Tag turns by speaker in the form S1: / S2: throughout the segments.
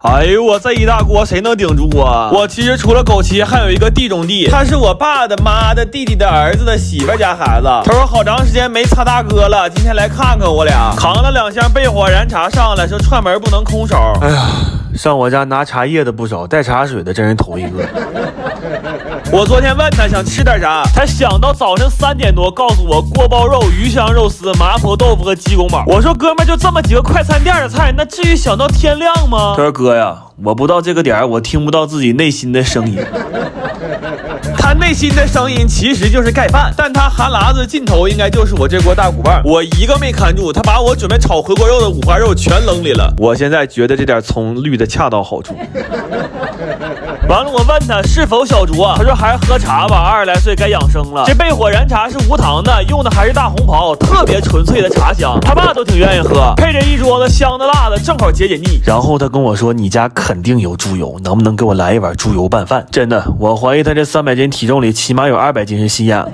S1: 哎呦我这一大锅谁能顶住啊？我其实除了枸杞还有一个地中地，他是我爸的妈的弟弟的儿子的媳妇家孩子。他说好长时间没擦大哥了，今天来看看我俩，扛了2箱焙火燃茶上来，说串门不能空手。哎呀，上我家拿茶叶的不少，带茶水的真是头一个。我昨天问他想吃点啥，他想到早上3点多告诉我锅包肉、鱼香肉丝、麻婆豆腐和鸡公煲。我说哥们就这么几个快餐店的菜，那至于想到天亮吗？他说哥呀，我不到这个点我听不到自己内心的声音。他内心的声音其实就是盖饭，但他哈喇子尽头应该就是我这锅大骨棒。我一个没看住，他把我准备炒回锅肉的五花肉全扔里了。我现在觉得这点葱绿的恰到好处。完了，我问他是否小酌，他说还是喝茶吧，20来岁该养生了。这焙火燃茶是无糖的，用的还是大红袍，特别纯粹的茶香，他爸都挺愿意喝，配着一桌子香的辣的，正好解解腻。然后他跟我说，你家肯定有猪油，能不能给我来一碗猪油拌饭？真的，我怀疑他这300斤体重里起码有200斤是心眼子。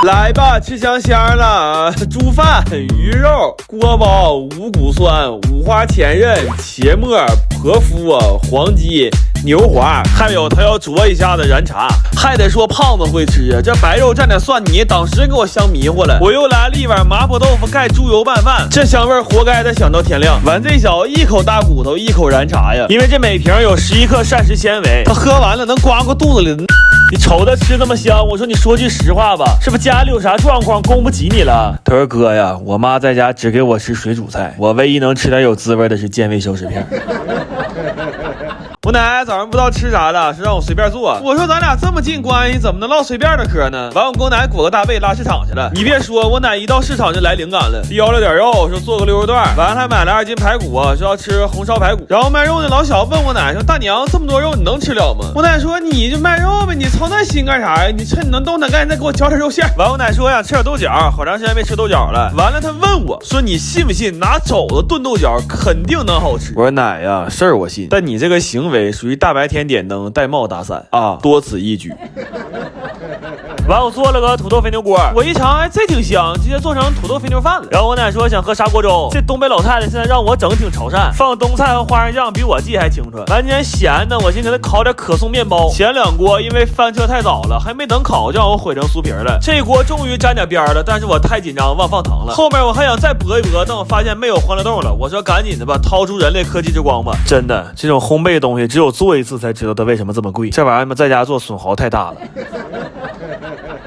S1: 来吧，吃香香了，猪饭、鱼肉、锅包、五谷蒜、五花前刃、茄末、婆夫、黄鸡、牛滑，还有他要啄一下子燃茶，还得说胖子会吃，这白肉蘸点蒜泥，当时给我香迷糊了。我又来了一碗麻婆豆腐盖猪油拌饭，这香味活该他想到天亮。完这小一口大骨头，一口燃茶呀，因为这每瓶有11克膳食纤维，他喝完了能刮过肚子里的。你瞅他吃那么香，我说你说句实话吧，是不是家里有啥状况供不起你了？他说哥呀，我妈在家只给我吃水煮菜，我唯一能吃点有滋味的是健胃消食片。我奶早上不知道吃啥了，是让我随便做。我说咱俩这么近关系，怎么能唠随便的嗑呢？完我跟我奶裹个大被拉市场去了。你别说，我奶一到市场就来灵感了，叼了点肉，说做个溜肉段，完还买了2斤排骨，说要吃红烧排骨。然后卖肉的老小问我奶说，大娘这么多肉你能吃了吗？我奶说你就卖肉呗，你操那心干啥呀？你趁你能动弹，赶紧再给我浇点肉馅。完我奶说想吃点豆角，好长时间没吃豆角了。完了他问我说，你信不信拿肘子炖豆角肯定能好吃？我说奶呀，事儿我信，但你这个行为属于大白天点灯戴帽打伞啊，多此一举。完我做了个土豆肥牛锅，我一尝，哎，这挺香，直接做成土豆肥牛饭了。然后我奶说想喝砂锅粥，这东北老太太现在让我整挺潮汕，放冬菜和花生酱比我记还清楚。完今天闲的，我先给他烤点可颂面包。前2锅因为翻车太早了，还没等烤就让我毁成酥皮了。这锅终于沾点边了，但是我太紧张忘放糖了。后面我还想再搏一搏，但我发现没有欢乐豆了。我说赶紧的吧，掏出人类科技之光吧。真的，这种烘焙的东西只有做一次才知道它为什么这么贵。这玩意儿在家做损耗太大了。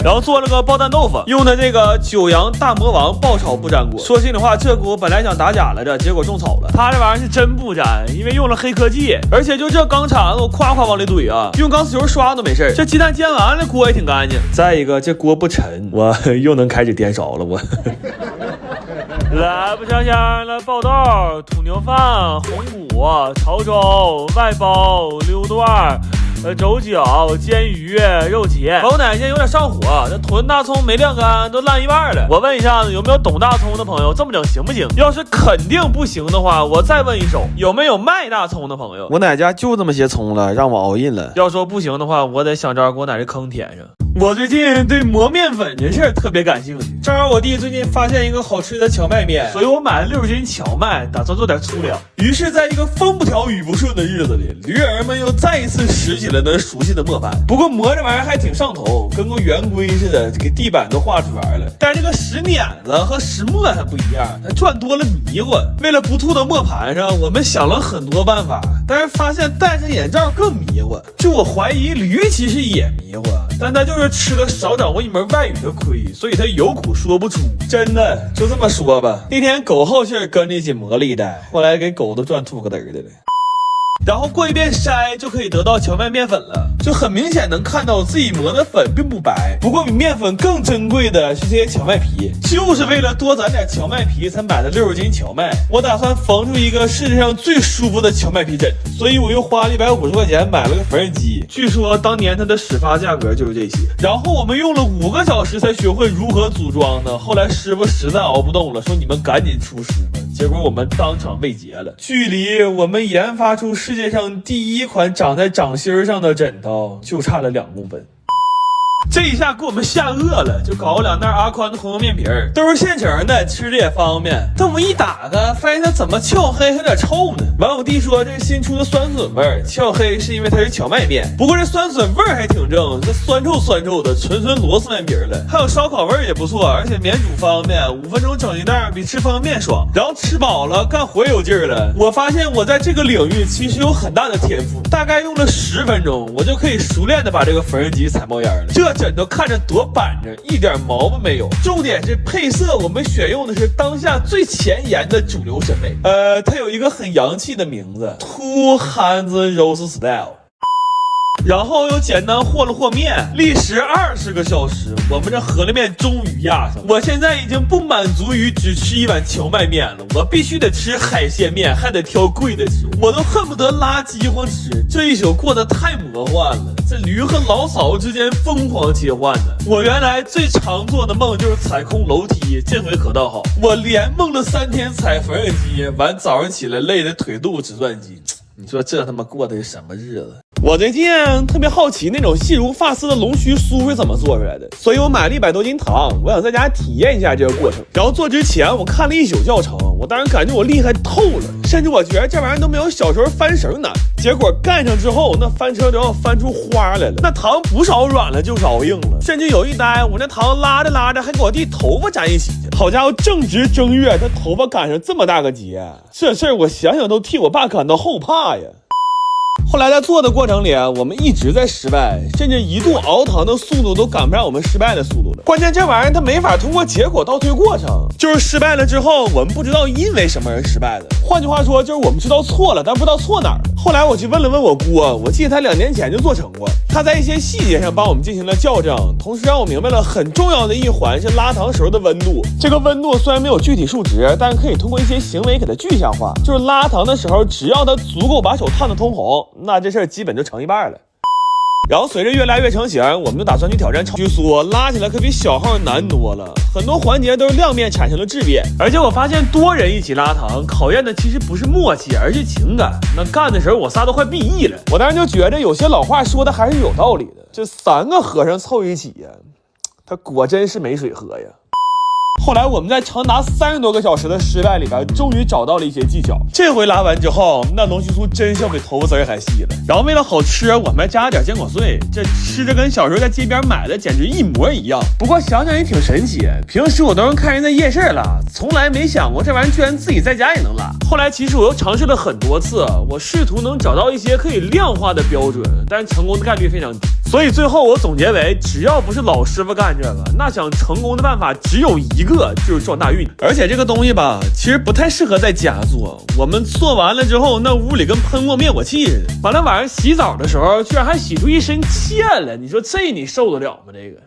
S1: 然后做了个爆蛋豆腐，用的这个九阳大魔王爆炒不粘锅。说心里话，这锅本来想打假来着，结果种草了。它这玩意儿是真不粘，因为用了黑科技，而且就这钢铲子我夸夸往里怼啊，用钢丝球刷都没事。这鸡蛋煎完了，锅也挺干净。再一个，这锅不沉，我又能开始颠勺了。我来不香香了，爆豆、土牛饭、红骨、潮州、外包、溜段。肘脚、煎鱼、肉茄，我奶现在有点上火，这囤大葱没晾干，都烂一半了。我问一下子，有没有懂大葱的朋友？这么整行不行？要是肯定不行的话，我再问一手，有没有卖大葱的朋友？我奶家就这么些葱了，让我熬印了。要说不行的话，我得想招给我奶这坑填上。我最近对磨面粉这事儿特别感兴趣，正好我弟最近发现一个好吃的荞麦面，所以我买了60斤荞麦，打算做点粗粮。于是，在一个风不调雨不顺的日子里，驴儿们又再一次拾起了那熟悉的磨盘。不过磨这玩意儿还挺上头，跟个圆规似的，给地板都画出来了。但是这个石碾子和石磨还不一样，它转多了迷糊。为了不吐到磨盘上，我们想了很多办法，但是发现戴上眼罩更迷糊。就我怀疑驴其实也迷糊，但它就是吃了少掌握一门外语的亏，所以他有苦说不出。真的就这么说吧，那天狗好气跟着一起磨了一袋，后来给狗都转吐个嘚儿的了。然后过一遍筛就可以得到荞麦面粉了，就很明显能看到自己磨的粉并不白。不过比面粉更珍贵的是这些荞麦皮，就是为了多攒点荞麦皮才买了60斤荞麦。我打算缝出一个世界上最舒服的荞麦皮枕，所以我又花了150块钱买了个缝纫机。据说当年它的始发价格就是这些。然后我们用了5个小时才学会如何组装呢。后来师傅实在熬不动了，说你们赶紧出师吧。结果我们当场被劫了，距离我们研发出世界上第1款长在掌心上的枕头就差了2公分。这一下给我们吓饿了，就搞了2袋阿宽的红油面皮儿，都是现成的，吃着也方便。但我们一打开，发现它怎么翘黑，还有点臭呢。完，我弟说这是新出的酸笋味儿，翘黑是因为它是荞麦面。不过这酸笋味儿还挺正，这酸臭的，纯螺丝面皮了。还有烧烤味儿也不错，而且免煮方便，5分钟整一袋，比吃方便面爽。然后吃饱了，干活有劲儿了。我发现我在这个领域其实有很大的天赋，大概用了10分钟，我就可以熟练的把这个缝纫机踩冒烟了。这枕头看着多板正，一点毛病没有。重点是配色，我们选用的是当下最前沿的主流审美。它有一个很洋气的名字 ，Two Hands Roast Style。然后又简单和了和面，历时20个小时，我们这饸饹面终于压上了。我现在已经不满足于只吃一碗荞麦面了，我必须得吃海鲜面，还得挑贵的吃，我都恨不得拉饥荒吃。这一宿过得太魔幻了，这驴和老嫂之间疯狂切换呢。我原来最常做的梦就是踩空楼梯，这回可倒好，我连梦了3天踩缝纫机，完早上起来累得腿肚直转筋。你说这他妈过的是什么日子？我最近特别好奇那种细如发丝的龙须酥是怎么做出来的，所以我买了100多斤糖，我想在家体验一下这个过程。然后做之前我看了一宿教程，我当时感觉我厉害透了，甚至我觉得这玩意儿都没有小时候翻绳难。结果干上之后，那翻车都要翻出花来了，那糖不是熬软了就是熬硬了，甚至有一单我那糖拉着拉着还给我弟头发粘一起去。好家伙，正值正月，他头发赶上这么大个节，这事儿我想想都替我爸感到后怕呀。后来在做的过程里，我们一直在失败，甚至一度熬糖的速度都赶不上我们失败的速度了。关键这玩意儿它没法通过结果倒推过程，就是失败了之后，我们不知道因为什么而失败的。换句话说，就是我们知道错了，但不知道错哪儿。后来我去问了问我姑，我记得他2年前就做成过，他在一些细节上帮我们进行了校正，同时让我明白了很重要的一环是拉糖时候的温度。这个温度虽然没有具体数值，但可以通过一些行为给它具象化，就是拉糖的时候，只要它足够把手烫得通红，那这事儿基本就成一半了。然后随着越来越成型，我们就打算去挑战超曲缩，拉起来可比小号难多了，很多环节都是亮面产生了质变。而且我发现多人一起拉糖，考验的其实不是默契，而是情感。那干的时候我仨都快毕业了，我当时就觉得有些老话说的还是有道理的，这3个和尚凑一起呀，他果真是没水喝呀。后来我们在长达30多个小时的失败里边，终于找到了一些技巧。这回拉完之后，那龙须酥真是要比头发丝儿还细了。然后为了好吃，我们还加了点坚果碎，这吃着跟小时候在街边买的简直一模一样。不过想想也挺神奇，平时我都是看人在夜市拉，从来没想过这玩意儿居然自己在家也能拉。后来其实我又尝试了很多次，我试图能找到一些可以量化的标准，但成功的概率非常低。所以最后我总结为，只要不是老师傅干这个，那想成功的办法只有一个，就是撞大运。而且这个东西吧，其实不太适合在家做。我们做完了之后，那屋里跟喷过灭火器似的。完了晚上洗澡的时候，居然还洗出一身欠来，你说这你受得了吗？这个。